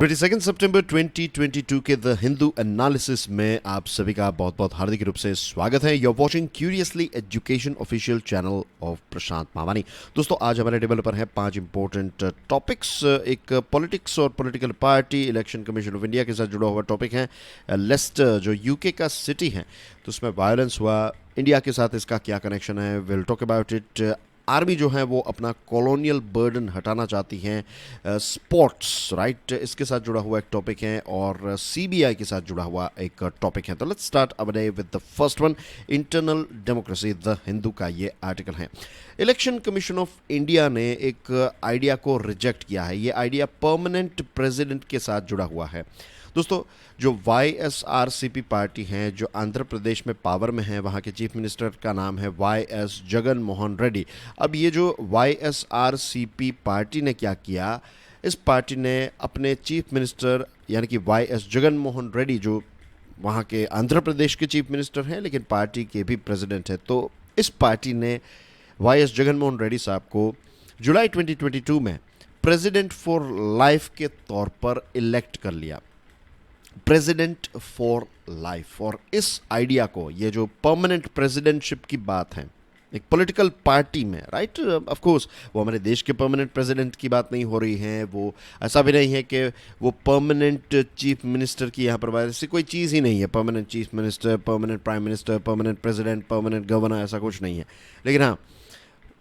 22 सितंबर 2022 के the Hindu analysis में आप सभी का बहुत बहुत हार्दिक रूप से स्वागत है। You are watching curiously education official channel of Prashant Mawani. दोस्तों, आज हमारे टेबल पर है 5 इंपॉर्टेंट टॉपिक्स। एक पॉलिटिक्स और political party, election commission of India के साथ जुड़ा हुआ टॉपिक है। लेस्टर जो यूके का सिटी है, तो उसमें वायलेंस हुआ, इंडिया के साथ इसका क्या कनेक्शन है, will talk about it. Army जो है वो अपना कॉलोनियल बर्डन हटाना चाहती हैं। स्पोर्ट्स राइट, इसके साथ जुड़ा हुआ एक टॉपिक है, और सीबीआई के साथ जुड़ा हुआ एक टॉपिक है। तो let's start our day with the first one, internal democracy. The Hindu का ये आर्टिकल है। इलेक्शन कमीशन ऑफ इंडिया ने एक आइडिया को रिजेक्ट किया है। ये आइडिया परमानेंट प्रेसिडेंट के साथ जुड़ा हुआ है। दोस्तों, जो YSRCP पार्टी है, जो आंध्र प्रदेश में पावर में है, वहाँ के चीफ मिनिस्टर का नाम है YS जगन मोहन रेड्डी। अब ये जो YSRCP पार्टी ने क्या किया, इस पार्टी ने अपने चीफ मिनिस्टर यानी कि YS जगन मोहन रेड्डी, जो वहाँ के आंध्र प्रदेश के चीफ मिनिस्टर हैं लेकिन पार्टी के भी प्रेसिडेंट हैं, तो इस पार्टी ने YS जगन मोहन रेड्डी साहब को जुलाई 2022 में प्रेसिडेंट फॉर लाइफ के तौर पर इलेक्ट कर लिया। President for life. और इस आइडिया को, ये जो परमानेंट प्रेसिडेंटशिप की बात है एक पॉलिटिकल पार्टी में, राइट, ऑफ कोर्स वो हमारे देश के परमानेंट प्रेसिडेंट की बात नहीं हो रही है। वो ऐसा भी नहीं है कि वो परमानेंट चीफ मिनिस्टर की यहाँ पर बात, ऐसी कोई चीज़ ही नहीं है। Permanent chief minister, permanent prime minister, permanent president, permanent governor, ऐसा कुछ नहीं है। लेकिन हाँ,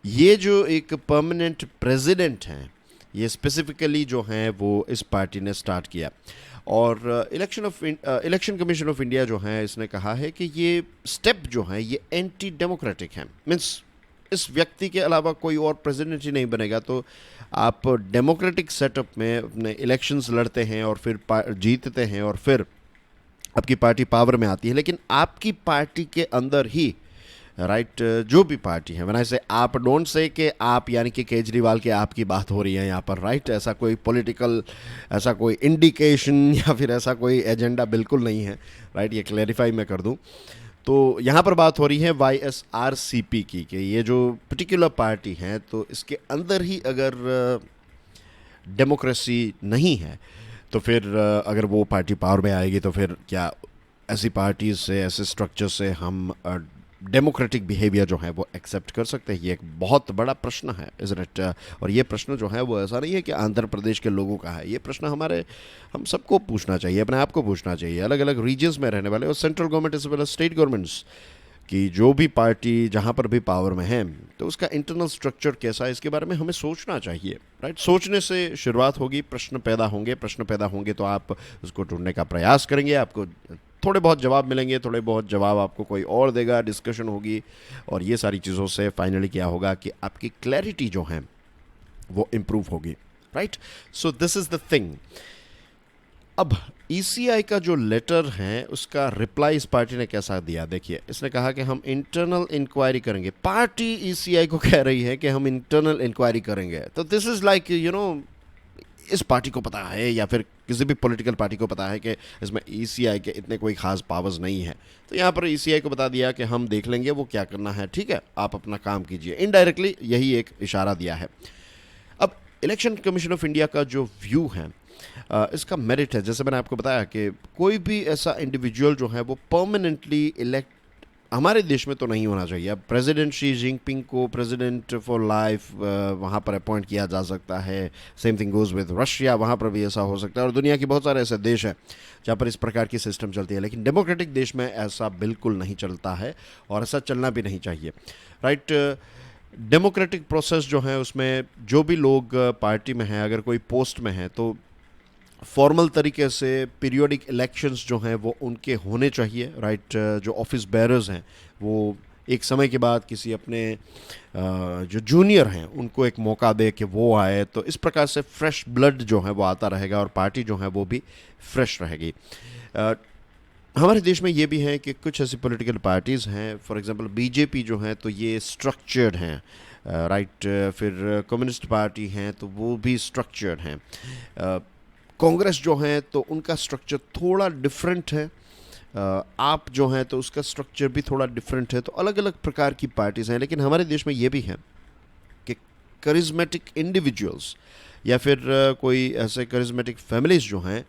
ये जो एक परमानेंट प्रेसिडेंट हैं, ये स्पेसिफिकली जो हैं वो इस पार्टी ने स्टार्ट किया। और इलेक्शन कमीशन ऑफ इंडिया जो है, इसने कहा है कि ये स्टेप जो है ये एंटी डेमोक्रेटिक है। मीन्स इस व्यक्ति के अलावा कोई और प्रेसिडेंट ही नहीं बनेगा, तो आप डेमोक्रेटिक सेटअप में अपने इलेक्शंस लड़ते हैं और फिर जीतते हैं और फिर आपकी पार्टी पावर में आती है, लेकिन आपकी पार्टी के अंदर ही राइट जो भी पार्टी है, व्हेन से आप डोंट से कि आप यानी कि केजरीवाल के आप की बात हो रही है यहाँ पर, राइट, ऐसा कोई पॉलिटिकल, ऐसा कोई इंडिकेशन या फिर ऐसा कोई एजेंडा बिल्कुल नहीं है, राइट, ये क्लैरिफाई मैं कर दूँ। तो यहाँ पर बात हो रही है YSRCP की, कि ये जो पर्टिकुलर पार्टी है, तो इसके अंदर ही अगर डेमोक्रेसी नहीं है, तो फिर अगर वो पार्टी पावर में आएगी, तो फिर क्या ऐसी पार्टीज से, ऐसे स्ट्रक्चर से हम डेमोक्रेटिक बिहेवियर जो है वो एक्सेप्ट कर सकते हैं? ये एक बहुत बड़ा प्रश्न है, इज़न्ट इट? और ये प्रश्न जो है वो ऐसा नहीं है कि आंध्र प्रदेश के लोगों का है। ये प्रश्न हम सबको पूछना चाहिए, अपने आप को पूछना चाहिए, अलग अलग रीजन्स में रहने वाले और सेंट्रल गवर्नमेंट इस वेल स्टेट गवर्नमेंट्स की जो भी पार्टी जहाँ पर भी पावर में है, तो उसका इंटरनल स्ट्रक्चर कैसा है, इसके बारे में हमें सोचना चाहिए, राइट। सोचने से शुरुआत होगी, प्रश्न पैदा होंगे तो आप उसको ढूंढने का प्रयास करेंगे, आपको थोड़े बहुत जवाब मिलेंगे, थोड़े बहुत जवाब आपको कोई और देगा, डिस्कशन होगी, और ये सारी चीज़ों से फाइनली क्या होगा कि आपकी क्लैरिटी जो है वो इम्प्रूव होगी, right. So this is the thing. अब ECI का जो लेटर है उसका रिप्लाई इस पार्टी ने कैसा दिया, देखिए। इसने कहा कि हम इंटरनल इंक्वायरी करेंगे। पार्टी ECI को कह रही है कि हम इंटरनल इंक्वायरी करेंगे। तो दिस इज़ लाइक इस पार्टी को पता है या फिर किसी भी पॉलिटिकल पार्टी को पता है कि इसमें ECI के इतने कोई खास पावर्स नहीं है, तो यहाँ पर ECI को बता दिया कि हम देख लेंगे वो क्या करना है, ठीक है, आप अपना काम कीजिए। इनडायरेक्टली यही एक इशारा दिया है। अब इलेक्शन कमीशन ऑफ इंडिया का जो व्यू है, इसका मेरिट है, जैसे मैंने आपको बताया कि कोई भी ऐसा इंडिविजुअल जो है वो परमानेंटली इलेक्ट हमारे देश में तो नहीं होना चाहिए। अब प्रेसिडेंट शी जिनपिंग को प्रेसिडेंट फॉर लाइफ वहाँ पर अपॉइंट किया जा सकता है। Same thing goes with Russia, वहाँ पर भी ऐसा हो सकता है, और दुनिया के बहुत सारे ऐसे देश हैं जहाँ पर इस प्रकार की सिस्टम चलती है। लेकिन डेमोक्रेटिक देश में ऐसा बिल्कुल नहीं चलता है, और ऐसा चलना भी नहीं चाहिए, राइट। डेमोक्रेटिक प्रोसेस जो है उसमें जो भी लोग पार्टी में हैं, अगर कोई पोस्ट में है, तो फॉर्मल तरीके से पीरियोडिक इलेक्शंस जो हैं वो उनके होने चाहिए, राइट। जो ऑफिस बेरर्स हैं वो एक समय के बाद किसी अपने जो जूनियर हैं उनको एक मौका दे कि वो आए, तो इस प्रकार से फ्रेश ब्लड जो है वो आता रहेगा और पार्टी जो है वो भी फ्रेश रहेगी। हमारे देश में ये भी है कि कुछ ऐसी पॉलिटिकल पार्टीज़ हैं, फॉर एग्जांपल BJP जो है तो ये स्ट्रक्चर्ड हैं, राइट। फिर कम्युनिस्ट पार्टी हैं तो वो भी स्ट्रक्चर्ड हैं। कांग्रेस जो है तो उनका स्ट्रक्चर थोड़ा डिफरेंट है। आप जो हैं तो उसका स्ट्रक्चर भी थोड़ा डिफरेंट है। तो अलग अलग प्रकार की पार्टीज़ हैं, लेकिन हमारे देश में ये भी है कि करिज्मेटिक इंडिविजुअल्स या फिर कोई ऐसे करिज्मेटिक फैमिलीज जो हैं,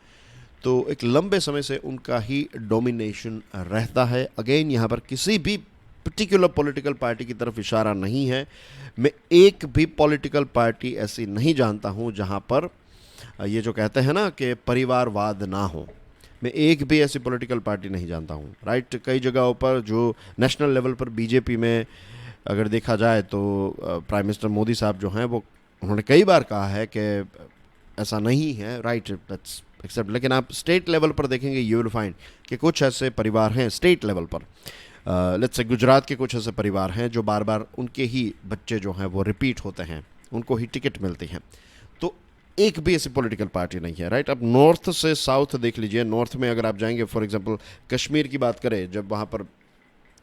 तो एक लंबे समय से उनका ही डोमिनेशन रहता है। अगेन यहाँ पर किसी भी पर्टिकुलर पॉलिटिकल पार्टी की तरफ इशारा नहीं है। मैं एक भी पॉलिटिकल पार्टी ऐसी नहीं जानता हूँ जहाँ पर ये जो कहते हैं ना कि परिवारवाद ना हो, मैं एक भी ऐसी पॉलिटिकल पार्टी नहीं जानता हूँ, राइट। कई जगहों पर जो नेशनल लेवल पर बीजेपी में अगर देखा जाए तो प्राइम मिनिस्टर मोदी साहब जो हैं वो उन्होंने कई बार कहा है कि ऐसा नहीं है, राइट, दैट्स एक्सेप्ट। लेकिन आप स्टेट लेवल पर देखेंगे, यू विल फाइंड कि कुछ ऐसे परिवार हैं स्टेट लेवल पर, लेट्स से गुजरात के कुछ ऐसे परिवार हैं जो बार बार उनके ही बच्चे जो हैं वो रिपीट होते हैं, उनको ही टिकट मिलती हैं। तो एक भी ऐसी पॉलिटिकल पार्टी नहीं है, राइट। अब नॉर्थ से साउथ देख लीजिए, नॉर्थ में अगर आप जाएंगे, फॉर एग्जांपल कश्मीर की बात करें, जब वहाँ पर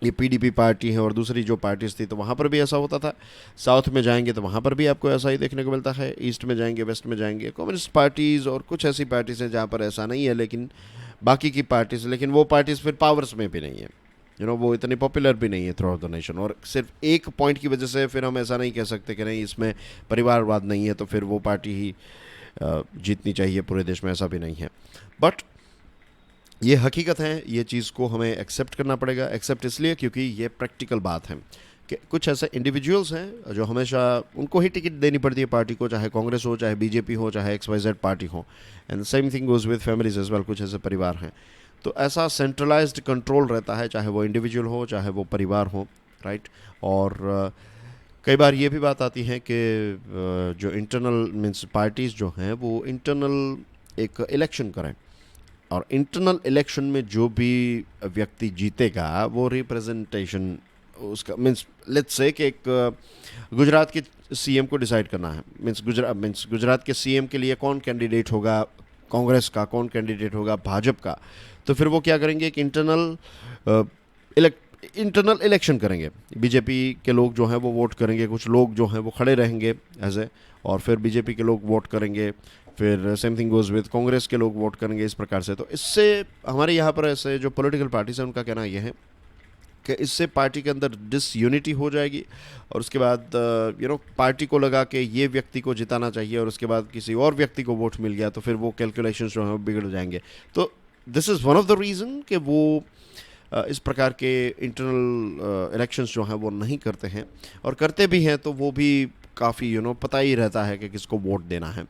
ये पीडीपी पार्टी है और दूसरी जो पार्टीज थी तो वहाँ पर भी ऐसा होता था। साउथ में जाएंगे तो वहाँ पर भी आपको ऐसा ही देखने को मिलता है। ईस्ट में जाएंगे, वेस्ट में जाएंगे, कम्युनिस्ट पार्टीज़ और कुछ ऐसी पार्टीज़ हैं जहाँ पर ऐसा नहीं है, लेकिन बाकी की पार्टीज़, लेकिन वो पार्टीज़ फिर पावर्स में भी नहीं है, वो इतनी पॉपुलर भी नहीं है थ्रू आउट द नेशन। और सिर्फ एक पॉइंट की वजह से फिर हम ऐसा नहीं कह सकते कि नहीं इसमें परिवारवाद नहीं है तो फिर वो पार्टी ही जीतनी चाहिए पूरे देश में, ऐसा भी नहीं है। बट ये हकीकत है, ये चीज़ को हमें एक्सेप्ट करना पड़ेगा। एक्सेप्ट इसलिए क्योंकि ये प्रैक्टिकल बात है कि कुछ ऐसे इंडिविजुअल्स हैं जो हमेशा उनको ही टिकट देनी पड़ती है पार्टी को, चाहे कांग्रेस हो, चाहे बीजेपी हो, चाहे XYZ पार्टी हो। And same thing goes with families as well. कुछ ऐसे परिवार हैं तो ऐसा सेंट्रलाइज्ड कंट्रोल रहता है, चाहे वो इंडिविजुअल हो चाहे वो परिवार हो, राइट। और कई बार ये भी बात आती है कि जो इंटरनल मीन्स पार्टीज़ जो हैं वो इंटरनल एक इलेक्शन करें, और इंटरनल इलेक्शन में जो भी व्यक्ति जीतेगा वो रिप्रेजेंटेशन उसका मीन्स लेट्स से कि एक गुजरात के सीएम को डिसाइड करना है, मीन्स गुजरात के सीएम के लिए कौन कैंडिडेट होगा, कांग्रेस का कौन कैंडिडेट होगा, भाजपा का। तो फिर वो क्या करेंगे, एक इंटरनल इलेक्शन करेंगे। बीजेपी के लोग जो हैं वो वोट करेंगे, कुछ लोग जो हैं वो खड़े रहेंगे एज ए, और फिर बीजेपी के लोग वोट करेंगे, फिर same thing goes with Congress के लोग वोट करेंगे, इस प्रकार से। तो इससे हमारे यहाँ पर ऐसे जो पॉलिटिकल पार्टीज हैं उनका कहना यह है कि इससे पार्टी के अंदर डिसयूनिटी हो जाएगी, और उसके बाद पार्टी को लगा कि ये व्यक्ति को जिताना चाहिए और उसके बाद किसी और व्यक्ति को वोट मिल गया तो फिर वो कैलकुलेशंस जो हैं बिगड़ जाएंगे। तो this is one of the reason कि वो इस प्रकार के इंटरनल इलेक्शंस जो हैं वो नहीं करते हैं, और करते भी हैं तो वो भी काफ़ी पता ही रहता है कि किसको वोट देना है।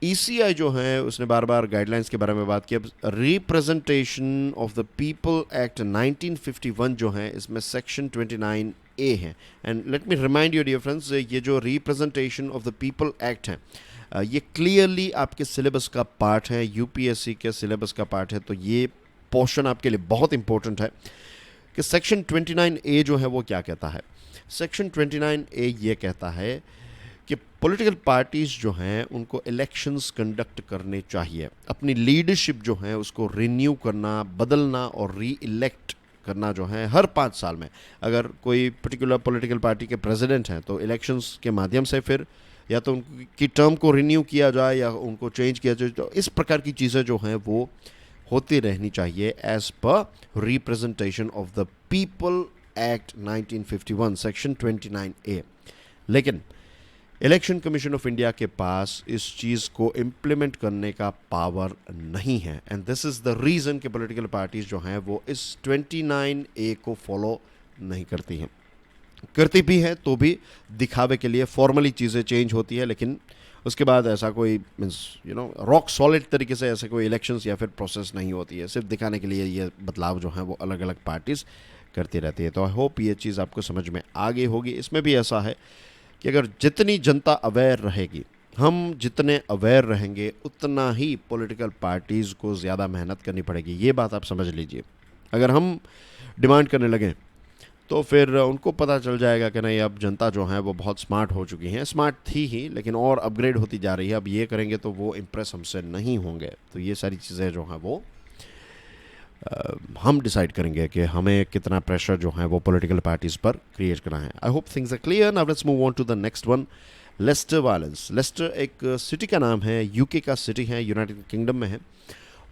ECI जो है उसने बार बार गाइडलाइंस के बारे में बात की। अब Representation of the People Act 1951 जो है इसमें सेक्शन 29A है। And let me remind you dear friends, ये जो Representation of the People Act है ये क्लियरली आपके सिलेबस का पार्ट है, UPSC के सिलेबस का पार्ट है। तो ये पोर्शन आपके लिए बहुत इंपॉर्टेंट है कि सेक्शन 29A जो है वो क्या कहता है। सेक्शन 29A ये कहता है कि पॉलिटिकल पार्टीज़ जो हैं उनको इलेक्शंस कंडक्ट करने चाहिए, अपनी लीडरशिप जो है उसको रिन्यू करना, बदलना और री इलेक्ट करना जो है हर 5 साल में। अगर कोई पर्टिकुलर पॉलिटिकल पार्टी के प्रेसिडेंट हैं तो इलेक्शंस के माध्यम से फिर या तो उनकी टर्म को रिन्यू किया जाए या उनको चेंज किया जाए। तो इस प्रकार की चीज़ें जो हैं वो होती रहनी चाहिए एज पर Representation of the People Act 1951 section 29A। लेकिन इलेक्शन कमीशन ऑफ इंडिया के पास इस चीज़ को इम्प्लीमेंट करने का पावर नहीं है, and this is the reason कि पॉलिटिकल पार्टीज़ जो हैं वो इस 29A को फॉलो नहीं करती हैं। करती भी हैं तो भी दिखावे के लिए, फॉर्मली चीज़ें चेंज होती है, लेकिन उसके बाद ऐसा कोई मीन्स रॉक सॉलिड तरीके से ऐसे कोई इलेक्शंस या फिर प्रोसेस नहीं होती है। सिर्फ दिखाने के लिए ये बदलाव जो हैं वो अलग अलग पार्टीज़ करती रहती है। तो आई होप ये चीज़ आपको समझ में आ गई होगी। इसमें भी ऐसा है कि अगर जितनी जनता अवेयर रहेगी, हम जितने अवेयर रहेंगे, उतना ही पॉलिटिकल पार्टीज़ को ज़्यादा मेहनत करनी पड़ेगी। ये बात आप समझ लीजिए। अगर हम डिमांड करने लगें तो फिर उनको पता चल जाएगा कि नहीं, अब जनता जो है वो बहुत स्मार्ट हो चुकी हैं। स्मार्ट थी ही, लेकिन और अपग्रेड होती जा रही है। अब ये करेंगे तो वो इम्प्रेस हमसे नहीं होंगे। तो ये सारी चीज़ें जो हैं वो हम डिसाइड करेंगे कि हमें कितना प्रेशर जो है वो पॉलिटिकल पार्टीज़ पर क्रिएट करना है। I hope things are clear. Now let's move on to the next one, Leicester violence. Leicester एक सिटी का नाम है, यूके का सिटी है, यूनाइटेड किंगडम में है।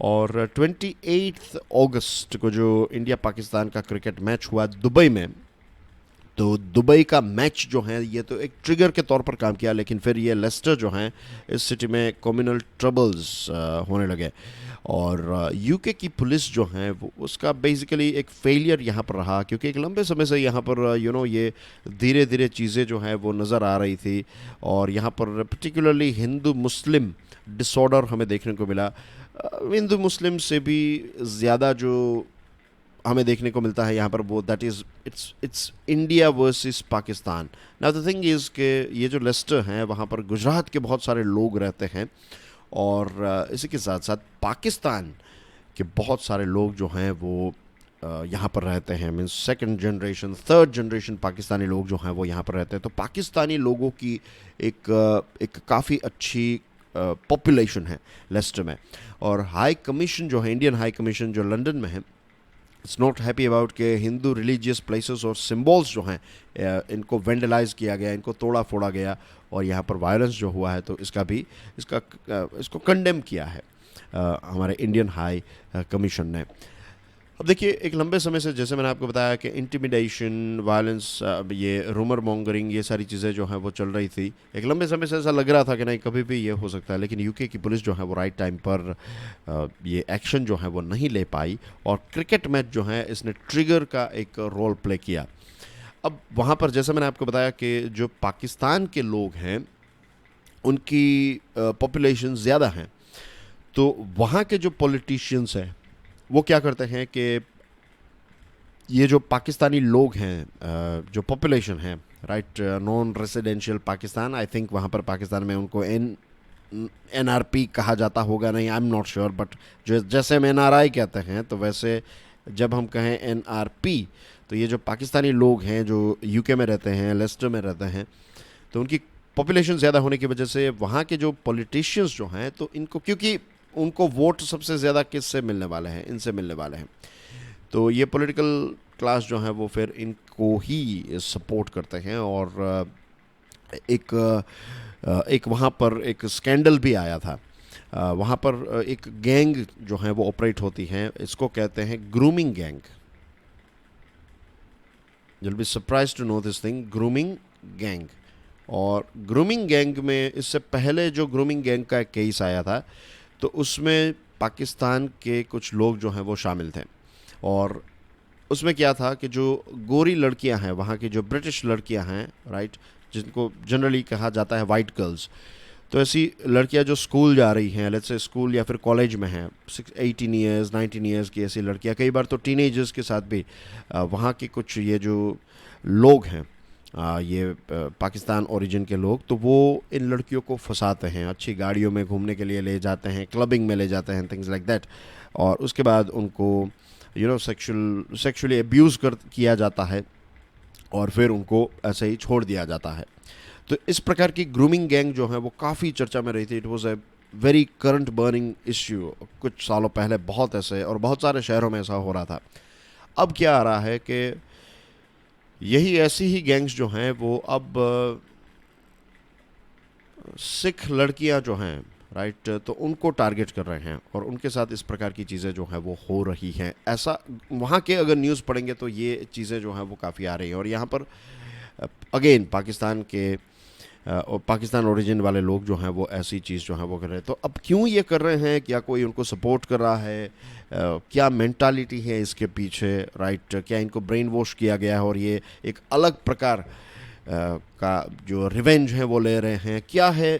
और 28 अगस्त को जो इंडिया पाकिस्तान का क्रिकेट मैच हुआ दुबई में, तो दुबई का मैच जो है ये तो एक ट्रिगर के तौर पर काम किया, लेकिन फिर ये लेस्टर जो हैं इस सिटी में कम्युनल ट्रबल्स होने लगे और यूके की पुलिस जो है वो उसका बेसिकली एक फेलियर यहाँ पर रहा, क्योंकि एक लंबे समय से यहाँ पर ये धीरे धीरे चीज़ें जो हैं वो नज़र आ रही थी और यहाँ पर पर्टिकुलरली हिंदू मुस्लिम डिसऑर्डर हमें देखने को मिला। हिंदू मुस्लिम से भी ज़्यादा जो हमें देखने को मिलता है यहाँ पर वो that is it's India versus Pakistan. Now the thing is के ये जो लेस्टर हैं वहाँ पर गुजरात के बहुत सारे लोग रहते हैं और इसी के साथ साथ पाकिस्तान के बहुत सारे लोग जो हैं वो यहाँ पर रहते हैं। Means second generation third generation Pakistani लोग जो हैं वो यहाँ पर रहते हैं। तो पाकिस्तानी लोगों की एक काफ़ी अच्छी पॉपुलेशन है लेस्टर में। और हाई कमीशन जो है, इंडियन हाई कमीशन जो लंदन में है, इट्स नॉट हैप्पी अबाउट के हिंदू रिलीजियस प्लेसेस और सिम्बॉल्स जो हैं इनको वेंडलाइज किया गया, इनको तोड़ा फोड़ा गया और यहाँ पर वायलेंस जो हुआ है तो इसको कंडेम किया है हमारे इंडियन हाई कमीशन ने। अब देखिए एक लंबे समय से जैसे मैंने आपको बताया कि इंटिमिडेशन, वायलेंस, ये रूमर मॉन्गरिंग, ये सारी चीज़ें जो हैं वो चल रही थी। एक लंबे समय से ऐसा लग रहा था कि नहीं कभी भी ये हो सकता है, लेकिन यूके की पुलिस जो है वो राइट टाइम पर ये एक्शन जो है वो नहीं ले पाई और क्रिकेट मैच जो है इसने ट्रिगर का एक रोल प्ले किया। अब वहाँ पर जैसे मैंने आपको बताया कि जो पाकिस्तान के लोग हैं उनकी पॉपुलेशन ज़्यादा हैं, तो वहाँ के जो पॉलिटिशियंस हैं वो क्या करते हैं कि ये जो पाकिस्तानी लोग हैं जो पॉपुलेशन है right, non residential Pakistan, I think वहाँ पर पाकिस्तान में उनको NRP कहा जाता होगा, नहीं I am not sure, but जो जैसे हम NRI कहते हैं तो वैसे जब हम कहें NRP तो ये जो पाकिस्तानी लोग हैं जो यूके में रहते हैं, लेस्टर में रहते हैं, तो उनकी पॉपुलेशन ज़्यादा होने की वजह से वहाँ के जो पॉलिटिशियंस जो हैं तो इनको, क्योंकि उनको वोट सबसे ज़्यादा किससे मिलने वाले हैं, इनसे मिलने वाले हैं, तो ये पॉलिटिकल क्लास जो है वो फिर इनको ही सपोर्ट करते हैं। और एक वहाँ पर एक स्कैंडल भी आया था। वहाँ पर एक गैंग जो है वो ऑपरेट होती हैं, इसको कहते हैं grooming gang. you'll be surprised to know this thing, grooming gang. और ग्रूमिंग गैंग में इससे पहले जो ग्रूमिंग गैंग का एक केस आया था तो उसमें पाकिस्तान के कुछ लोग जो हैं वो शामिल थे और उसमें क्या था कि जो गोरी लड़कियां हैं, वहाँ की जो ब्रिटिश लड़कियां हैं राइट, जिनको जनरली कहा जाता है वाइट गर्ल्स, तो ऐसी लड़कियां जो स्कूल जा रही हैं, लेट्स से स्कूल या फिर कॉलेज में हैं, 18 ईयर्स 19 ईयर्स की ऐसी लड़कियां, कई बार तो टीनेजर्स के साथ भी वहाँ के कुछ ये जो लोग हैं ये पाकिस्तान ओरिजिन के लोग, तो वो इन लड़कियों को फंसाते हैं, अच्छी गाड़ियों में घूमने के लिए ले जाते हैं, क्लबिंग में ले जाते हैं, थिंग्स लाइक दैट, और उसके बाद उनको सेक्सुअली अब्यूज़ किया जाता है और फिर उनको ऐसे ही छोड़ दिया जाता है। तो इस प्रकार की ग्रूमिंग गैंग जो है वो काफ़ी चर्चा में रही थी। It was a very current burning issue. कुछ सालों पहले बहुत ऐसे और बहुत सारे शहरों में ऐसा हो रहा था। अब क्या आ रहा है कि यही ऐसी ही गैंग्स जो हैं वो अब सिख लड़कियां जो हैं राइट, तो उनको टारगेट कर रहे हैं और उनके साथ इस प्रकार की चीज़ें जो हैं वो हो रही हैं। ऐसा वहाँ के अगर न्यूज़ पढ़ेंगे तो ये चीज़ें जो हैं वो काफ़ी आ रही हैं। और यहाँ पर अगेन पाकिस्तान के और पाकिस्तान ओरिजिन वाले लोग जो हैं वो ऐसी चीज़ जो है वो कर रहे हैं। तो अब क्यों ये कर रहे हैं, क्या कोई उनको सपोर्ट कर रहा है, क्या मेंटालिटी है इसके पीछे राइट, क्या इनको ब्रेन वॉश किया गया है और ये एक अलग प्रकार का जो रिवेंज है वो ले रहे हैं, क्या है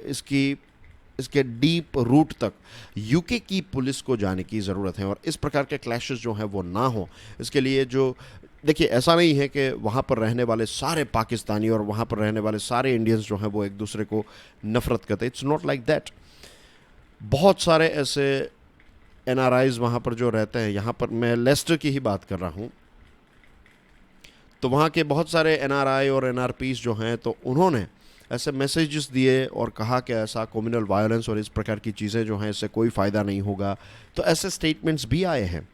इसके डीप रूट तक यूके की पुलिस को जाने की ज़रूरत है। और इस प्रकार के क्लैशेस जो हैं वो ना हो, इसके लिए जो देखिए ऐसा नहीं है कि वहाँ पर रहने वाले सारे पाकिस्तानी और वहाँ पर रहने वाले सारे इंडियंस जो हैं वो एक दूसरे को नफ़रत करते, इट्स नॉट लाइक दैट। बहुत सारे ऐसे NRIs वहाँ पर जो रहते हैं, यहाँ पर मैं लेस्टर की ही बात कर रहा हूँ, तो वहाँ के बहुत सारे NRI और NRPs जो हैं तो उन्होंने ऐसे मैसेजेस दिए और कहा कि ऐसा कम्युनल वायलेंस और इस प्रकार की चीज़ें जो हैं इससे कोई फ़ायदा नहीं होगा। तो ऐसे स्टेटमेंट्स भी आए हैं।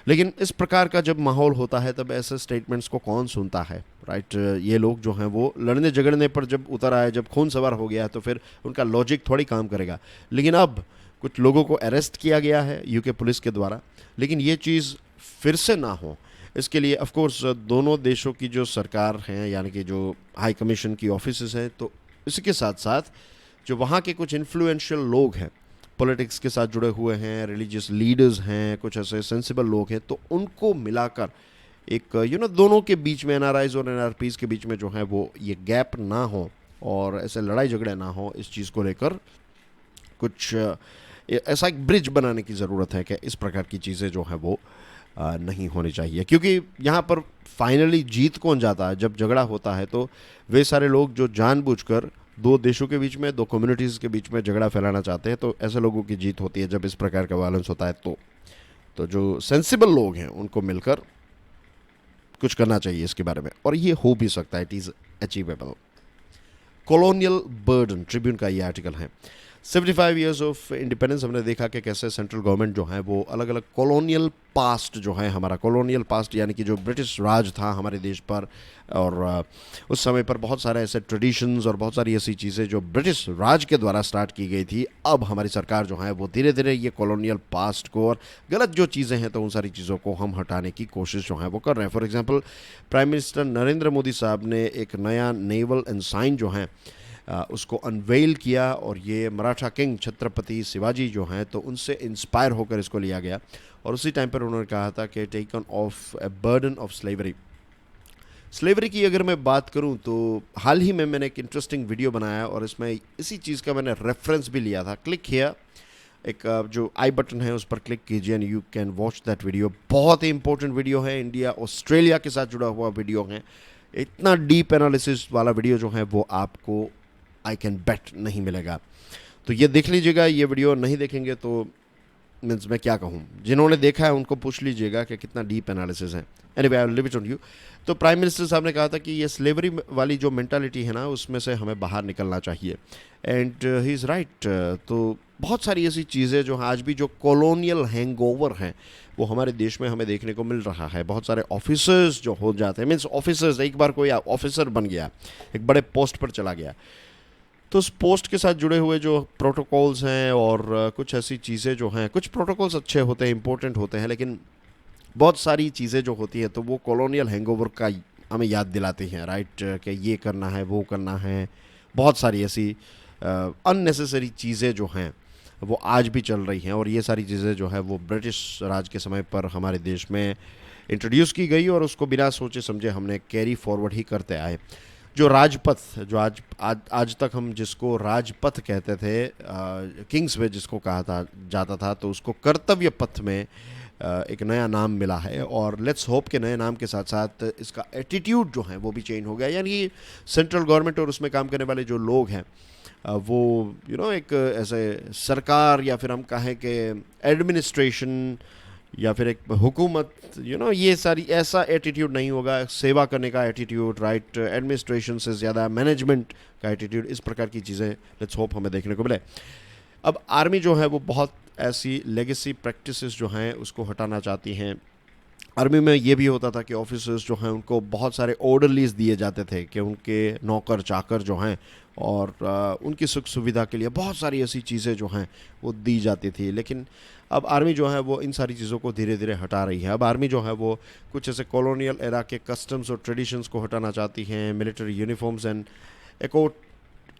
लेकिन इस प्रकार का जब माहौल होता है तब ऐसे स्टेटमेंट्स को कौन सुनता है राइट। ये लोग जो हैं वो लड़ने झगड़ने पर जब उतर आए, जब खून सवार हो गया है, तो फिर उनका लॉजिक थोड़ी काम करेगा। लेकिन अब कुछ लोगों को अरेस्ट किया गया है यूके पुलिस के द्वारा, लेकिन ये चीज़ फिर से ना हो, इसके लिए ऑफ कोर्स दोनों देशों की जो सरकार हैं, यानी कि जो हाई कमीशन की ऑफिसेज हैं, तो इसके साथ साथ जो वहाँ के कुछ इन्फ्लुएंशियल लोग हैं, पॉलिटिक्स के साथ जुड़े हुए हैं, रिलीजियस लीडर्स हैं, कुछ ऐसे सेंसिबल लोग हैं, तो उनको मिलाकर एक दोनों के बीच में, एनआरआईज और एनआरपीज के बीच में जो है वो ये गैप ना हो और ऐसे लड़ाई झगड़े ना हो, इस चीज़ को लेकर कुछ ऐसा एक ब्रिज बनाने की ज़रूरत है कि इस प्रकार की चीज़ें जो है वो नहीं होनी चाहिए। क्योंकि यहाँ पर फाइनली जीत कौन जाता है जब झगड़ा होता है? तो वे सारे लोग जो जानबूझकर दो देशों के बीच में, दो कम्युनिटीज़ के बीच में झगड़ा फैलाना चाहते हैं, तो ऐसे लोगों की जीत होती है जब इस प्रकार का वायलेंस होता है। तो जो सेंसिबल लोग हैं उनको मिलकर कुछ करना चाहिए इसके बारे में, और ये हो भी सकता है, it is achievable. Colonial burden, Tribune का ये आर्टिकल है। 75 ईयर्स ऑफ इंडिपेंडेंस, हमने देखा कि कैसे सेंट्रल गवर्नमेंट जो है वो अलग अलग कॉलोनियल पास्ट जो है, हमारा कॉलोनियल पास्ट यानी कि जो ब्रिटिश राज था हमारे देश पर, और उस समय पर बहुत सारे ऐसे ट्रेडिशंस और बहुत सारी ऐसी चीज़ें जो ब्रिटिश राज के द्वारा स्टार्ट की गई थी, अब हमारी सरकार जो है वो धीरे धीरे ये कॉलोनियल पास्ट को और गलत जो चीज़ें हैं तो उन सारी चीज़ों को हम हटाने की कोशिश जो है वो कर रहे हैं। For example, prime minister Narendra Modi साहब ने एक नया नेवल एनसाइन जो है उसको अनवेल किया, और ये मराठा किंग छत्रपति शिवाजी जो हैं तो उनसे इंस्पायर होकर इसको लिया गया, और उसी टाइम पर उन्होंने कहा था कि taken of a burden of slavery की अगर मैं बात करूं तो हाल ही में मैंने एक इंटरेस्टिंग वीडियो बनाया और इसमें इसी चीज़ का मैंने रेफरेंस भी लिया था। क्लिक हियर, एक जो आई बटन है उस पर क्लिक कीजिए and you can watch that video. बहुत ही इंपॉर्टेंट वीडियो है, इंडिया ऑस्ट्रेलिया के साथ जुड़ा हुआ वीडियो है। इतना डीप एनालिसिस वाला वीडियो जो है वो आपको आई कैन बेट नहीं मिलेगा, तो ये देख लीजिएगा। ये वीडियो नहीं देखेंगे तो मीन्स मैं क्या कहूँ, जिन्होंने देखा है उनको पूछ लीजिएगा कि कितना डीप एनालिसिस है। Anyway, I will leave it on you. तो प्राइम मिनिस्टर साहब ने कहा था कि ये स्लेवरी वाली जो मेंटालिटी है ना, उसमें से हमें बाहर निकलना चाहिए, एंड ही इज़ राइट। तो बहुत सारी ऐसी चीज़ें जो आज भी जो कॉलोनियल हैंगओवर हैं वो हमारे देश में हमें देखने को मिल रहा है। बहुत सारे ऑफिसर्स जो हो जाते हैं, मीन्स ऑफिसर्स, एक बार कोई ऑफिसर बन गया, एक बड़े पोस्ट पर चला गया, तो उस पोस्ट के साथ जुड़े हुए जो प्रोटोकॉल्स हैं और कुछ ऐसी चीज़ें जो हैं, कुछ प्रोटोकॉल्स अच्छे होते हैं, इंपॉर्टेंट होते हैं, लेकिन बहुत सारी चीज़ें जो होती हैं तो वो कॉलोनियल हैंगओवर का हमें याद दिलाती हैं, राइट, कि ये करना है, वो करना है। बहुत सारी ऐसी अननेसेसरी चीज़ें जो हैं वो आज भी चल रही हैं, और ये सारी चीज़ें जो है वो ब्रिटिश राज के समय पर हमारे देश में इंट्रोड्यूस की गई और उसको बिना सोचे समझे हमने कैरी फॉरवर्ड ही करते आए। जो राजपथ, जो आज तक हम जिसको राजपथ कहते थे, किंग्स वे जिसको कहा था जाता था, तो उसको कर्तव्य पथ में एक नया नाम मिला है, और लेट्स होप के नए नाम के साथ साथ इसका एटीट्यूड जो है वो भी चेंज हो गया। यानी सेंट्रल गवर्नमेंट और उसमें काम करने वाले जो लोग हैं वो एक ऐसे सरकार या फिर हम कहें कि एडमिनिस्ट्रेशन या फिर एक हुकूमत, ये सारी ऐसा एटीट्यूड नहीं होगा, सेवा करने का एटीट्यूड, राइट, एडमिनिस्ट्रेशन से ज़्यादा मैनेजमेंट का एटीट्यूड, इस प्रकार की चीज़ें लेट्स होप हमें देखने को मिले। अब आर्मी जो है वो बहुत ऐसी लेगेसी प्रैक्टिसेस जो हैं उसको हटाना चाहती हैं। आर्मी में ये भी होता था कि ऑफिसर्स जो हैं उनको बहुत सारे ऑर्डरलीज दिए जाते थे कि उनके नौकर चाकर जो हैं और उनकी सुख सुविधा के लिए बहुत सारी ऐसी चीज़ें जो हैं वो दी जाती थी, लेकिन अब आर्मी जो है वो इन सारी चीज़ों को धीरे धीरे हटा रही है। अब आर्मी जो है वो कुछ ऐसे कॉलोनियल एरा के कस्टम्स और ट्रेडिशंस को हटाना चाहती हैं, मिलिट्री यूनिफॉर्म्स एंड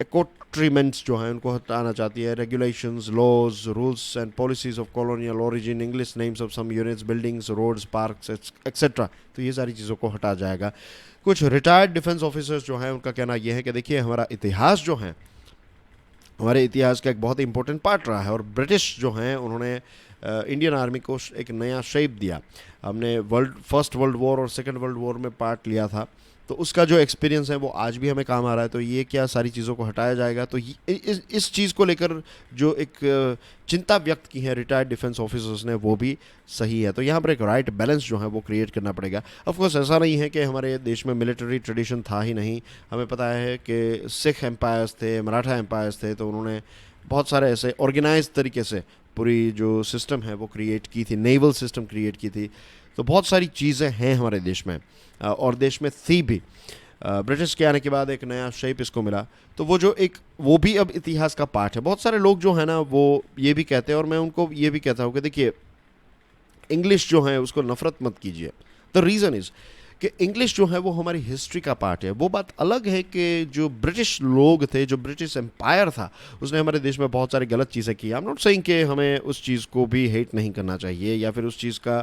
एक्ट्रीमेंट्स जो हैं उनको हटाना चाहती है, regulations, laws, rules and policies of colonial origin, English names of some units, buildings, roads, parks etcetera, तो ये सारी चीज़ों को हटा जाएगा। कुछ रिटायर्ड डिफेंस ऑफिसर्स जो हैं उनका कहना यह है कि देखिए हमारा इतिहास जो है, हमारे इतिहास का एक बहुत इंपॉर्टेंट पार्ट रहा है, और ब्रिटिश जो हैं उन्होंने इंडियन आर्मी को एक नया शेप दिया। हमने फर्स्ट वर्ल्ड वॉर और सेकेंड वर्ल्ड वॉर में पार्ट लिया था, तो उसका जो एक्सपीरियंस है वो आज भी हमें काम आ रहा है। तो ये क्या सारी चीज़ों को हटाया जाएगा, तो इस चीज़ को लेकर जो एक चिंता व्यक्त की है रिटायर्ड डिफेंस ऑफिसर्स ने वो भी सही है। तो यहाँ पर एक राइट बैलेंस जो है वो क्रिएट करना पड़ेगा। ऑफ कोर्स ऐसा नहीं है कि हमारे देश में मिलिट्री ट्रेडिशन था ही नहीं, हमें पता है कि सिख एम्पायर्स थे, मराठा एम्पायर्स थे, तो उन्होंने बहुत सारे ऐसे ऑर्गेनाइज तरीके से पूरी जो सिस्टम है वो क्रिएट की थी, नेवल सिस्टम क्रिएट की थी। तो बहुत सारी चीज़ें हैं हमारे देश में और देश में थी भी। ब्रिटिश के आने के बाद एक नया शेप इसको मिला, तो वो भी अब इतिहास का पार्ट है। बहुत सारे लोग जो है ना वो ये भी कहते हैं, और मैं उनको ये भी कहता हूँ कि देखिए इंग्लिश जो है उसको नफ़रत मत कीजिए, द रीज़न इज़ कि इंग्लिश जो है वो हमारी हिस्ट्री का पार्ट है। वो बात अलग है कि जो ब्रिटिश लोग थे, जो ब्रिटिश एम्पायर था, उसने हमारे देश में बहुत सारी गलत चीज़ें की। आई एम नॉट सेइंग कि हमें उस चीज़ को भी हेट नहीं करना चाहिए या फिर उस चीज़ का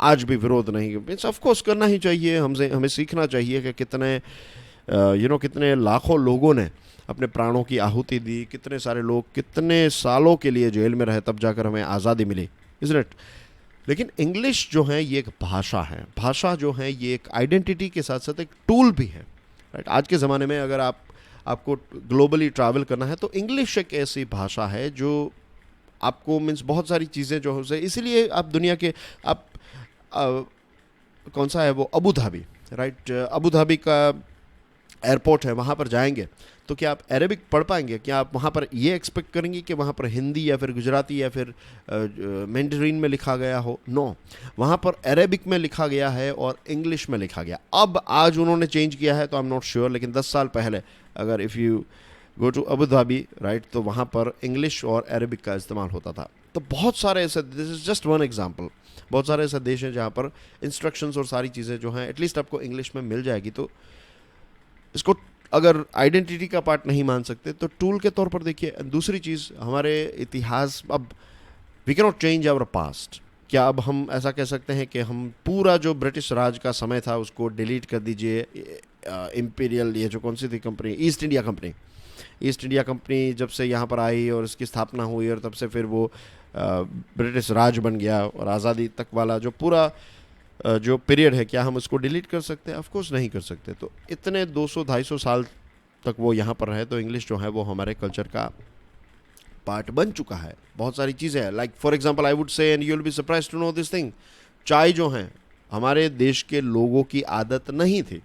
आज भी विरोध नहीं, मीन्स ऑफ कोर्स करना ही चाहिए। हमें सीखना चाहिए कि कितने कितने लाखों लोगों ने अपने प्राणों की आहुति दी, कितने सारे लोग कितने सालों के लिए जेल में रहे, तब जाकर हमें आज़ादी मिली, इज़न्ट इट। लेकिन इंग्लिश जो है ये एक भाषा है। भाषा जो है ये एक आइडेंटिटी के साथ साथ एक टूल भी है, राइट। आज के ज़माने में अगर आपको ग्लोबली ट्रैवल करना है तो इंग्लिश एक ऐसी भाषा है जो आपको मीन्स बहुत सारी चीज़ें जो है, इसीलिए आप दुनिया के आप कौन सा है वो, Abu Dhabi, right. Abu Dhabi का एयरपोर्ट है, वहाँ पर जाएंगे तो क्या आप अरेबिक पढ़ पाएंगे? क्या आप वहाँ पर ये एक्सपेक्ट करेंगे कि वहाँ पर हिंदी या फिर गुजराती या फिर मैंडरीन में लिखा गया हो? नो, वहाँ पर अरेबिक में लिखा गया है और इंग्लिश में लिखा गया। अब आज उन्होंने चेंज किया है तो आई एम नॉट श्योर, लेकिन 10 साल पहले अगर if you go to Abu Dhabi, right, तो वहाँ पर इंग्लिश और अरेबिक का इस्तेमाल होता था। तो बहुत सारे ऐसे, this is just one example, बहुत सारे ऐसे देश हैं जहाँ पर इंस्ट्रक्शंस और सारी चीज़ें जो हैं एटलीस्ट आपको इंग्लिश में मिल जाएगी। तो इसको अगर आइडेंटिटी का पार्ट नहीं मान सकते तो टूल के तौर पर देखिए। दूसरी चीज़, हमारे इतिहास, अब we can not change our past. क्या अब हम ऐसा कह सकते हैं कि हम पूरा जो ब्रिटिश राज का समय था उसको डिलीट कर दीजिए? इम्पीरियल, ये जो कौन सी थी company, east India company, east India company जब से यहाँ पर आई और इसकी स्थापना हुई और तब से फिर वो ब्रिटिश राज बन गया और आज़ादी तक वाला जो पूरा जो पीरियड है, क्या हम उसको डिलीट कर सकते हैं? ऑफ कोर्स नहीं कर सकते। तो इतने 200-250 साल तक वो यहाँ पर रहे, तो इंग्लिश जो है वो हमारे कल्चर का पार्ट बन चुका है। बहुत सारी चीज़ें हैं, like for example I would say, and you will be surprised to know this thing, चाय जो है हमारे देश के लोगों की आदत नहीं थी।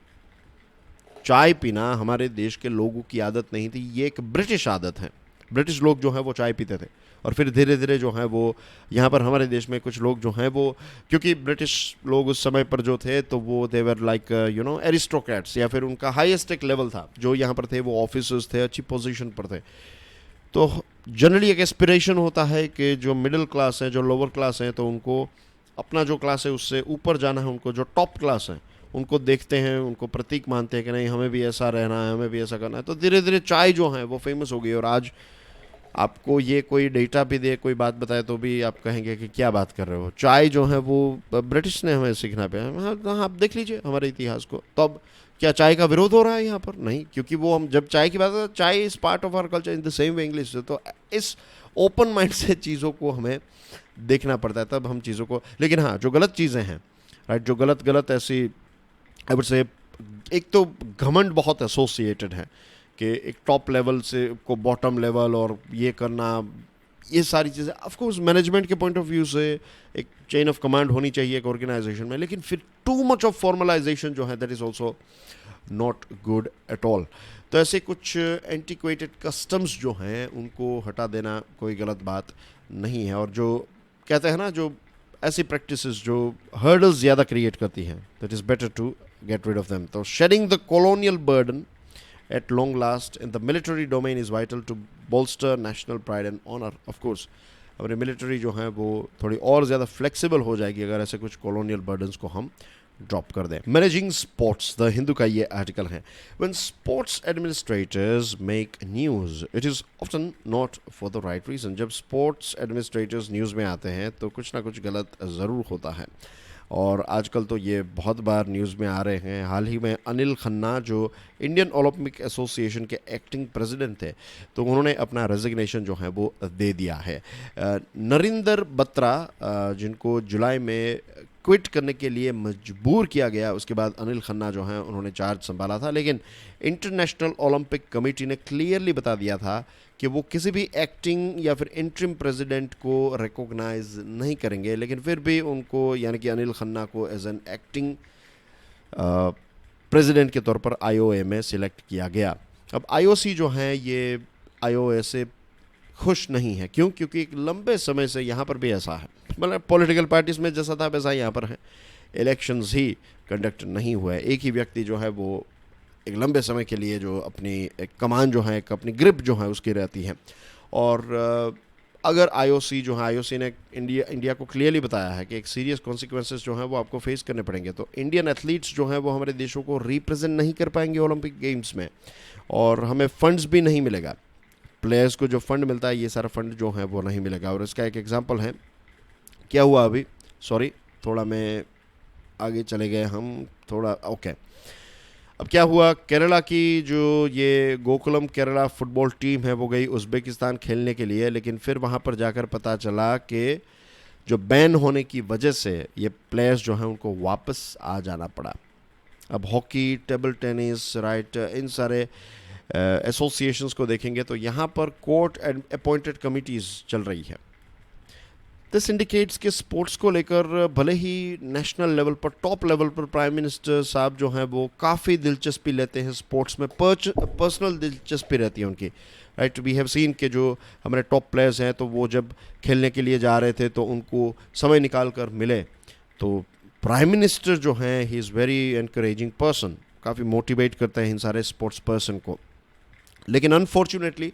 चाय पीना हमारे देश के लोगों की आदत नहीं थी, ये एक ब्रिटिश आदत है। ब्रिटिश लोग जो हैं वो चाय पीते थे और फिर धीरे धीरे जो है वो यहाँ पर हमारे देश में कुछ लोग जो हैं वो, क्योंकि ब्रिटिश लोग उस समय पर जो थे तो वो देवर लाइक एरिस्टोक्रेट्स, या फिर उनका हाईएस्ट एक लेवल था, जो यहाँ पर थे वो ऑफिसर्स थे, अच्छी पोजीशन पर थे। तो जनरली एक एस्पिरेशन होता है कि जो मिडिल क्लास है, जो लोअर क्लास है, तो उनको अपना जो क्लास है उससे ऊपर जाना है। उनको जो टॉप क्लास है उनको देखते हैं, उनको प्रतीक मानते हैं कि नहीं, हमें भी ऐसा रहना है, हमें भी ऐसा करना है। तो धीरे धीरे चाय जो है वो फेमस हो गई और आज आपको ये कोई डेटा भी दे, कोई बात बताए तो भी आप कहेंगे कि क्या बात कर रहे हो। चाय जो है वो ब्रिटिश ने हमें सीखना पे। हाँ, आप देख लीजिए हमारे इतिहास को। तो अब क्या चाय का विरोध हो रहा है यहाँ पर? नहीं, क्योंकि वो हम जब चाय की बात करते, chai is part of our culture in the same way English. तो इस ओपन माइंड से चीज़ों को हमें देखना पड़ता है, तब हम चीज़ों को। लेकिन हाँ, जो गलत चीज़ें हैं, राइट, जो गलत ऐसी, आई वुड से, एक तो घमंड बहुत एसोसिएटेड है कि एक टॉप लेवल से को बॉटम लेवल और ये करना, ये सारी चीज़ें। ऑफ कोर्स मैनेजमेंट के पॉइंट ऑफ व्यू से एक चेन ऑफ कमांड होनी चाहिए एक ऑर्गेनाइजेशन में, लेकिन फिर टू मच ऑफ फॉर्मलाइजेशन जो है that is also not good at all. तो ऐसे कुछ एंटीक्वेटेड कस्टम्स जो हैं उनको हटा देना कोई गलत बात नहीं है। और जो कहते हैं ना, जो ऐसी प्रैक्टिसेस जो हर्डल्स ज़्यादा क्रिएट करती हैं, that is better to get rid of them. So shedding the colonial burden at long last in the military domain is vital to bolster national pride and honor. Of course, हमारे military जो हैं वो थोड़ी और ज़्यादा flexible हो जाएगी अगर ऐसे कुछ कॉलोनियल बर्डन्स को हम ड्रॉप कर दें। मैनेजिंग स्पोर्ट्स, द हिंदू का ये आर्टिकल है। When sports administrators make news, it is often not for the right reason. जब स्पोर्ट्स एडमिनिस्ट्रेटर्स न्यूज़ में आते हैं तो कुछ ना कुछ गलत ज़रूर होता है, और आजकल तो ये बहुत बार न्यूज़ में आ रहे हैं। हाल ही में अनिल खन्ना, जो इंडियन ओलंपिक एसोसिएशन के एक्टिंग प्रेसिडेंट थे, तो उन्होंने अपना रेजिग्नेशन जो है वो दे दिया है। नरिंदर बत्रा, जिनको जुलाई में क्विट करने के लिए मजबूर किया गया, उसके बाद अनिल खन्ना जो हैं उन्होंने चार्ज संभाला था, लेकिन इंटरनेशनल ओलंपिक कमेटी ने क्लियरली बता दिया था कि वो किसी भी एक्टिंग या फिर इंटरिम प्रेसिडेंट को रिकॉग्नाइज नहीं करेंगे। लेकिन फिर भी उनको, यानी कि अनिल खन्ना को एज एन एक्टिंग प्रेसिडेंट के तौर पर आईओए में सिलेक्ट किया गया। अब आईओसी जो है ये आईओए से खुश नहीं है। क्यों? क्योंकि एक लंबे समय से यहाँ पर भी ऐसा है, मतलब पॉलिटिकल पार्टीज में जैसा था वैसा यहाँ पर है, इलेक्शंस ही कंडक्ट नहीं हुआ है। एक ही व्यक्ति जो है वो एक लंबे समय के लिए जो अपनी एक कमान जो है, एक अपनी ग्रिप जो है उसकी रहती है। और अगर आईओसी जो है, आईओसी ने इंडिया को क्लियरली बताया है कि एक सीरियस कॉन्सिक्वेंसेस जो हैं वो आपको फेस करने पड़ेंगे, तो इंडियन एथलीट्स जो हैं वो हमारे देशों को रिप्रेजेंट नहीं कर पाएंगे ओलंपिक गेम्स में, और हमें फंड्स भी नहीं मिलेगा। प्लेयर्स को जो फंड मिलता है, ये सारा फंड जो है वो नहीं मिलेगा। और इसका एक एग्जांपल है, क्या हुआ अभी, सॉरी थोड़ा मैं आगे चले गए हम थोड़ा, ओके। अब क्या हुआ, केरला की जो ये गोकुलम केरला फुटबॉल टीम है वो गई उज़्बेकिस्तान खेलने के लिए, लेकिन फिर वहाँ पर जाकर पता चला कि जो बैन होने की वजह से ये प्लेयर्स जो हैं उनको वापस आ जाना पड़ा। अब हॉकी, टेबल टेनिस, राइट, इन सारे एसोसिएशंस को देखेंगे तो यहाँ पर कोर्ट अपॉइंटेड कमिटीज़ चल रही है। दिस इंडिकेट्स कि स्पोर्ट्स को लेकर भले ही नेशनल लेवल पर, टॉप लेवल पर प्राइम मिनिस्टर साहब जो हैं वो काफ़ी दिलचस्पी लेते हैं स्पोर्ट्स में, पर्सनल दिलचस्पी रहती है उनकी, राइट। वी हैव सीन कि जो हमारे टॉप प्लेयर्स हैं तो वो जब खेलने के लिए जा रहे थे तो उनको समय निकाल कर मिले, तो प्राइम मिनिस्टर जो हैं he is very encouraging person, काफ़ी मोटिवेट करते हैं इन सारे स्पोर्ट्स पर्सन को। लेकिन अनफॉर्चुनेटली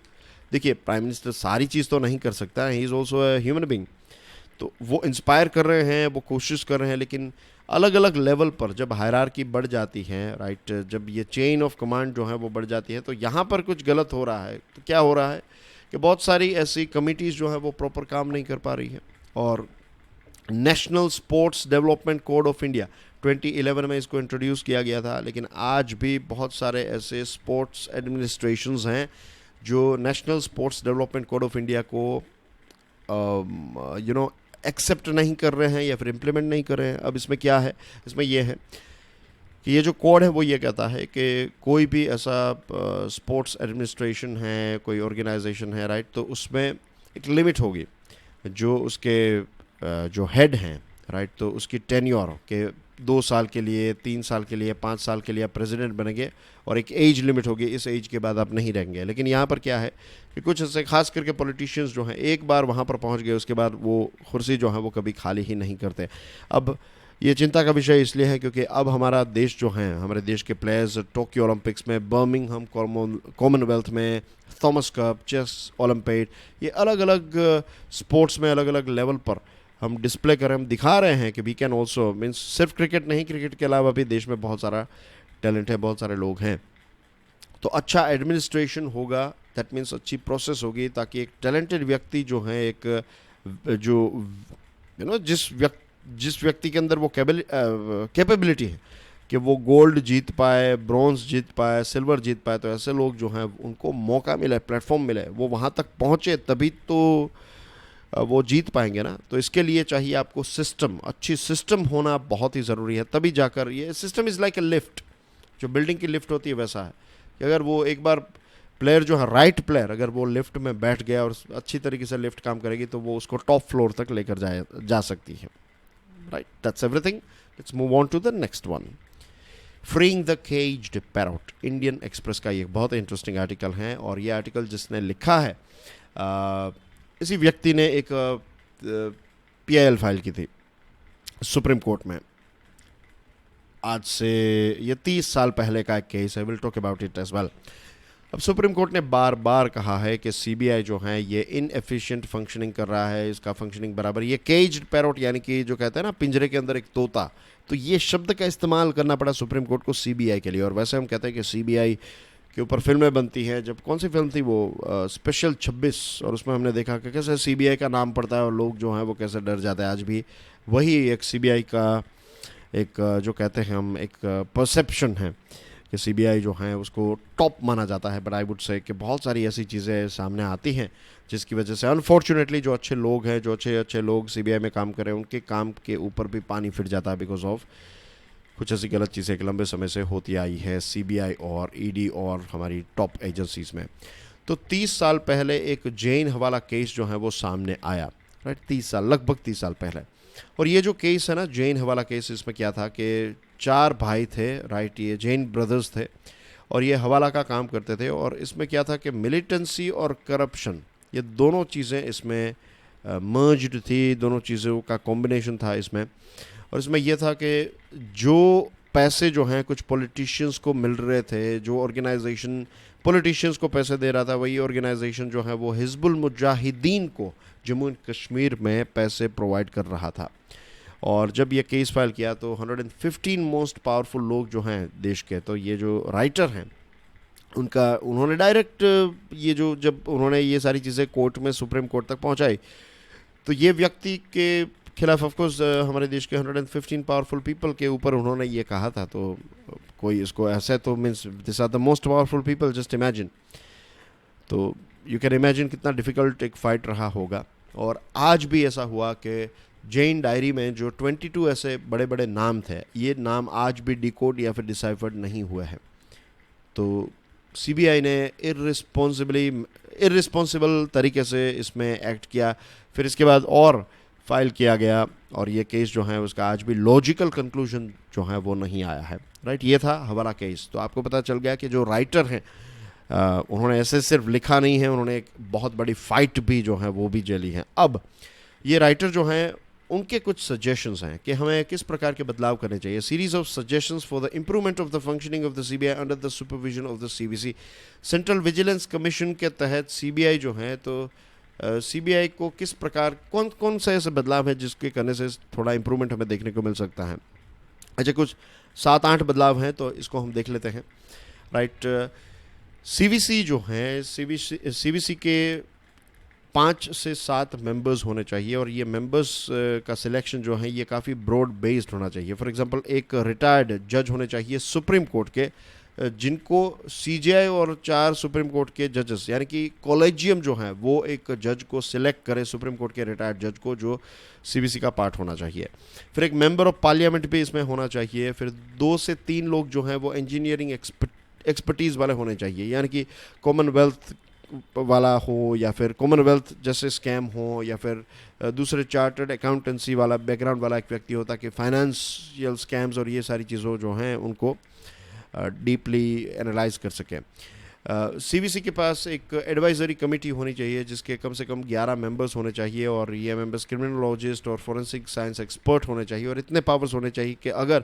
देखिए, प्राइम मिनिस्टर सारी चीज़ तो नहीं कर सकता, he is also a human being. तो वो इंस्पायर कर रहे हैं, वो कोशिश कर रहे हैं, लेकिन अलग अलग लेवल पर जब हायरार्की बढ़ जाती है, राइट, जब ये चेन ऑफ कमांड जो है वो बढ़ जाती है, तो यहाँ पर कुछ गलत हो रहा है। तो क्या हो रहा है कि बहुत सारी ऐसी कमिटीज़ जो हैं वो प्रॉपर काम नहीं कर पा रही है। और national sports development code of India 2011 में इसको इंट्रोड्यूस किया गया था, लेकिन आज भी बहुत सारे ऐसे स्पोर्ट्स एडमिनिस्ट्रेशंस हैं जो national sports development code of India को एक्सेप्ट नहीं कर रहे हैं या फिर इम्प्लीमेंट नहीं कर रहे हैं। अब इसमें क्या है, इसमें यह है कि ये जो कोड है वो ये कहता है कि कोई भी ऐसा स्पोर्ट्स एडमिनिस्ट्रेशन है, कोई ऑर्गेनाइजेशन है, राइट, तो उसमें एक लिमिट होगी, जो उसके जो हेड हैं, राइट, तो उसकी टेन्योर के 2 साल के लिए, 3 साल के लिए, 5 साल के लिए आप प्रेसिडेंट बनेंगे, और एक एज लिमिट होगी, इस एज के बाद आप नहीं रहेंगे। लेकिन यहाँ पर क्या है कि कुछ ऐसे खास करके पॉलिटिशियंस जो हैं एक बार वहाँ पर पहुँच गए, उसके बाद वो कुर्सी जो है वो कभी खाली ही नहीं करते। अब ये चिंता का विषय इसलिए है क्योंकि अब हमारा देश जो है, हमारे देश के प्लेयर्स टोक्यो ओलंपिक्स में, बर्मिंघम कॉमनवेल्थ में, थॉमस कप, चेस ओलंपियाड, ये अलग अलग स्पोर्ट्स में अलग अलग लेवल पर हम डिस्प्ले करें, हम दिखा रहे हैं कि वी कैन ऑल्सो, मीन्स सिर्फ क्रिकेट नहीं, क्रिकेट के अलावा भी देश में बहुत सारा टैलेंट है, बहुत सारे लोग हैं। तो अच्छा एडमिनिस्ट्रेशन होगा, दैट मीन्स अच्छी प्रोसेस होगी, ताकि एक टैलेंटेड व्यक्ति जो है, एक जो जिस व्यक्ति के अंदर वो कैपेबिलिटी है कि वो गोल्ड जीत पाए, ब्रॉन्ज जीत पाए, सिल्वर जीत पाए, तो ऐसे लोग जो हैं उनको मौका मिले, प्लेटफॉर्म मिले, वो वहाँ तक पहुँचे, तभी तो वो जीत पाएंगे ना। तो इसके लिए चाहिए आपको सिस्टम, अच्छी सिस्टम होना बहुत ही ज़रूरी है, तभी जाकर ये system is like a lift, जो बिल्डिंग की लिफ्ट होती है वैसा है कि अगर वो एक बार प्लेयर जो है, राइट प्लेयर, अगर वो लिफ्ट में बैठ गया और अच्छी तरीके से लिफ्ट काम करेगी तो वो उसको टॉप फ्लोर तक लेकर जा सकती है, right. That's everything, let's move on to the next one. Freeing the caged parrot, Indian Express का ये बहुत इंटरेस्टिंग आर्टिकल है, और ये आर्टिकल जिसने लिखा है इसी व्यक्ति ने एक PIL फाइल की थी सुप्रीम कोर्ट में। आज से ये 30 साल पहले का एक केस है, will talk about it as well. अब सुप्रीम कोर्ट ने बार बार कहा है कि CBI जो है ये इनएफिशिएंट फंक्शनिंग कर रहा है, इसका फंक्शनिंग बराबर, ये केज्ड पैरॉट यानी कि जो कहते हैं ना पिंजरे के अंदर एक तोता, तो ये शब्द का इस्तेमाल करना पड़ा सुप्रीम कोर्ट को CBI के लिए। और वैसे हम कहते हैं कि CBI के ऊपर फिल्में बनती हैं, जब कौन सी फिल्म थी वो स्पेशल 26, और उसमें हमने देखा कि कैसे CBI का नाम पड़ता है और लोग जो हैं वो कैसे डर जाते हैं। आज भी वही एक CBI का एक जो कहते हैं हम एक परसेप्शन है कि CBI जो है उसको टॉप माना जाता है, बट आई वुड से कि बहुत सारी ऐसी चीज़ें सामने आती हैं जिसकी वजह से अनफॉर्चुनेटली जो अच्छे लोग हैं, जो अच्छे लोग CBI में काम कर रहे हैं, उनके काम के ऊपर भी पानी फिर जाता है बिकॉज ऑफ कुछ ऐसी गलत चीज़ें एक लंबे समय से होती आई है CBI और ED और हमारी टॉप एजेंसीज़ में। तो 30 साल पहले एक जैन हवाला केस जो है वो सामने आया, राइट, 30 साल, लगभग 30 साल पहले। और ये जो केस है ना, जैन हवाला केस, इसमें क्या था कि 4 भाई थे, राइट, ये जैन ब्रदर्स थे, और ये हवाला का काम करते थे। और इसमें क्या था कि मिलिटेंसी और करप्शन, ये दोनों चीज़ें इसमें मर्ज्ड थी, दोनों चीज़ों का कॉम्बिनेशन था इसमें। और इसमें यह था कि जो पैसे जो हैं कुछ पॉलिटिशियंस को मिल रहे थे, जो ऑर्गेनाइजेशन पॉलिटिशियंस को पैसे दे रहा था, वही ऑर्गेनाइजेशन जो है वो हिजबुल मुजाहिदीन को जम्मू एंड कश्मीर में पैसे प्रोवाइड कर रहा था। और जब ये केस फाइल किया तो 115 मोस्ट पावरफुल लोग जो हैं देश के, तो ये जो राइटर हैं उन्होंने डायरेक्ट ये जो जब उन्होंने ये सारी चीज़ें कोर्ट में सुप्रीम कोर्ट तक पहुंचाई, तो ये व्यक्ति के खिलाफ ऑफकोर्स हमारे देश के 115 पावरफुल पीपल के ऊपर उन्होंने ये कहा था, तो कोई इसको ऐसे तो means this are the most powerful people, just imagine. तो यू कैन इमेजिन कितना डिफ़िकल्ट एक फ़ाइट रहा होगा। और आज भी ऐसा हुआ कि जैन डायरी में जो 22 ऐसे बड़े बड़े नाम थे, ये नाम आज भी डिकोड या फिर डिसाइफर्ड नहीं हुए हैं। तो सीबीआई ने इर्रिस्पॉन्सिबल तरीके से इसमें एक्ट किया, फिर इसके बाद और फाइल किया गया, और ये केस जो है उसका आज भी लॉजिकल कंक्लूजन जो है वो नहीं आया है, राइट। ये था हवाला केस। तो आपको पता चल गया कि जो राइटर हैं उन्होंने ऐसे सिर्फ लिखा नहीं है, उन्होंने एक बहुत बड़ी फाइट भी जो है वो भी झेली है। अब ये राइटर जो हैं उनके कुछ सजेशंस हैं कि हमें किस प्रकार के बदलाव करने चाहिए। Series of suggestions for the improvement of the functioning of the CBI under the supervision of the CVC. Central vigilance commission के तहत सीबीआई जो है, तो सीबीआई को किस प्रकार कौन कौन से ऐसे बदलाव है जिसके करने से थोड़ा इंप्रूवमेंट हमें देखने को मिल सकता है। अच्छा, कुछ 7-8 बदलाव हैं, तो इसको हम देख लेते हैं, राइट। सीवीसी जो है, सीवीसी के 5 से 7 मेंबर्स होने चाहिए, और ये मेंबर्स का सिलेक्शन जो है ये काफ़ी ब्रॉड बेस्ड होना चाहिए। फॉर एग्जांपल एक रिटायर्ड जज होने चाहिए सुप्रीम कोर्ट के, जिनको सीजेआई और 4 सुप्रीम कोर्ट के जजेस, यानी कि कॉलेजियम जो है वो एक जज को सिलेक्ट करे, सुप्रीम कोर्ट के रिटायर्ड जज को, जो सीबीसी का पार्ट होना चाहिए। फिर एक मेंबर ऑफ पार्लियामेंट भी इसमें होना चाहिए। फिर 2 से 3 लोग जो हैं वो इंजीनियरिंग एक्सपर्टीज़ वाले होने चाहिए, यानी कि कॉमनवेल्थ वाला हो, या फिर कॉमनवेल्थ जैसे स्कैम हो, या फिर दूसरे चार्टर्ड अकाउंटेंसी वाला बैकग्राउंड वाला एक व्यक्ति हो, ताकि फाइनेंशियल स्कैम्स और ये सारी चीज़ों जो हैं उनको डीपली एनालाइज कर सकें। सीवीसी के पास एक एडवाइजरी कमेटी होनी चाहिए जिसके कम से कम 11 मेंबर्स होने चाहिए, और ये मेंबर्स क्रिमिनोलॉजिस्ट और फोरेंसिक साइंस एक्सपर्ट होने चाहिए, और इतने पावर्स होने चाहिए कि अगर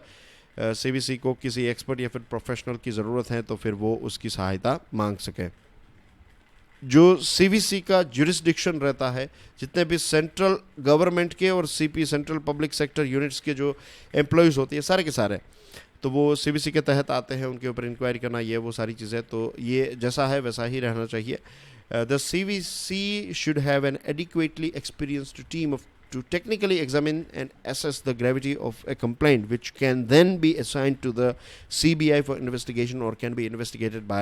सीवीसी को किसी एक्सपर्ट या फिर प्रोफेशनल की ज़रूरत है तो फिर वो उसकी सहायता मांग सके। जो सीवीसी का जुरिस्डिक्शन रहता है, जितने भी सेंट्रल गवर्नमेंट के और CP central public sector units के जो एम्प्लॉयज़ होती है सारे के सारे, तो वो सीवीसी के तहत आते हैं, उनके ऊपर इंक्वायरी करना, ये वो सारी चीज़ें, तो ये जैसा है वैसा ही रहना चाहिए। The CVC should have an adequately experienced team of to technically examine and assess the gravity of a complaint, which can then be assigned to the CBI for investigation or can be investigated by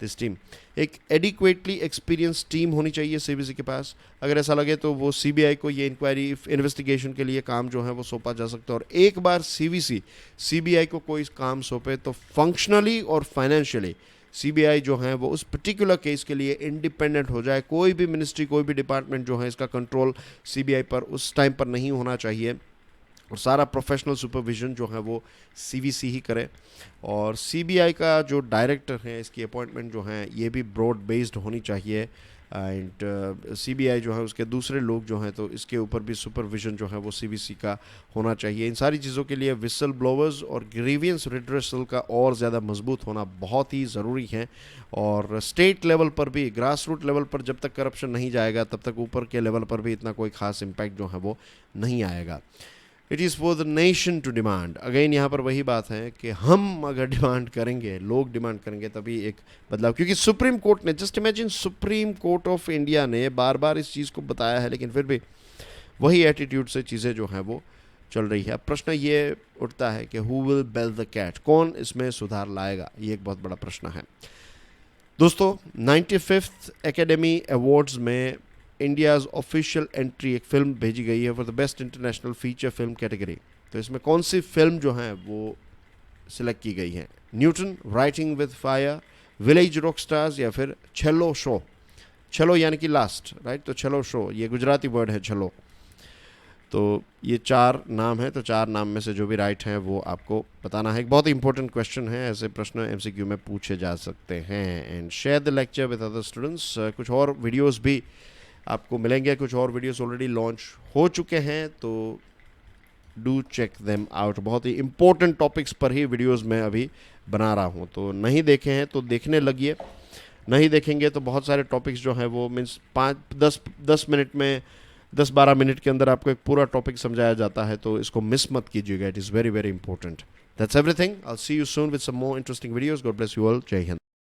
this team. एक adequately experienced team होनी चाहिए CBC के पास। अगर ऐसा लगे तो वो CBI को ये इंक्वायरी इन्वेस्टिगेशन के लिए काम जो है वो सौंपा जा सकता है, और एक बार CBC CBI को कोई काम सौंपे तो फंक्शनली और फाइनेंशियली सीबीआई जो है वो उस पर्टिकुलर केस के लिए इंडिपेंडेंट हो जाए। कोई भी मिनिस्ट्री, कोई भी डिपार्टमेंट जो है इसका कंट्रोल सीबीआई पर उस टाइम पर नहीं होना चाहिए, और सारा प्रोफेशनल सुपरविजन जो है वो सीवीसी ही करे। और सीबीआई का जो डायरेक्टर है, इसकी अपॉइंटमेंट जो है ये भी ब्रॉड बेस्ड होनी चाहिए, एंड सीबीआई जो है उसके दूसरे लोग जो हैं तो इसके ऊपर भी सुपरविजन जो है वो सीवीसी का होना चाहिए। इन सारी चीज़ों के लिए विसल ब्लोवर्स और ग्रीवियंस रिड्रेसल का और ज़्यादा मजबूत होना बहुत ही ज़रूरी है, और स्टेट लेवल पर भी, ग्रास रूट लेवल पर जब तक करप्शन नहीं जाएगा तब तक ऊपर के लेवल पर भी इतना कोई ख़ास इम्पैक्ट जो है वो नहीं आएगा। It is for the nation to demand. Again यहाँ पर वही बात है कि हम अगर डिमांड करेंगे, लोग डिमांड करेंगे, तभी एक बदलाव। क्योंकि सुप्रीम कोर्ट ने, just imagine, supreme court of India ने बार बार इस चीज़ को बताया है, लेकिन फिर भी वही एटीट्यूड से चीज़ें जो हैं वो चल रही है। अब प्रश्न ये उठता है कि who will bell the cat, कौन इसमें सुधार लाएगा, ये एक बहुत बड़ा प्रश्न है। दोस्तों, 95th एकेडमी अवार्ड्स में इंडियाज़ ऑफिशियल एंट्री एक फ़िल्म भेजी गई है for the best international feature film category. तो इसमें कौन सी फिल्म जो है वो सिलेक्ट की गई है? Newton, writing with fire, village rock stars, या फिर छेलो शो। छेलो यानी कि लास्ट, राइट, तो छेलो शो ये गुजराती वर्ड है छेलो। तो ये 4 नाम है, तो 4 नाम में से जो भी राइट हैं वो आपको बताना है। एक बहुत ही इंपॉर्टेंट क्वेश्चन है, ऐसे प्रश्न एमसीक्यू में पूछे जा सकते हैं। And share the lecture with other students. कुछ और वीडियोस भी आपको मिलेंगे, कुछ और वीडियोस ऑलरेडी लॉन्च हो चुके हैं, तो डू चेक देम आउट। बहुत ही इंपॉर्टेंट टॉपिक्स पर ही वीडियोस मैं अभी बना रहा हूँ, तो नहीं देखे हैं तो देखने लगिए। नहीं देखेंगे तो बहुत सारे टॉपिक्स जो हैं वो मीन्स 5-10 मिनट में 10-12 मिनट के अंदर आपको एक पूरा टॉपिक समझाया जाता है, तो इसको मिस मत कीजिएगा. It is very very important. That's everything. I will see you soon with some more interesting videos. God bless you all. जय हिंद.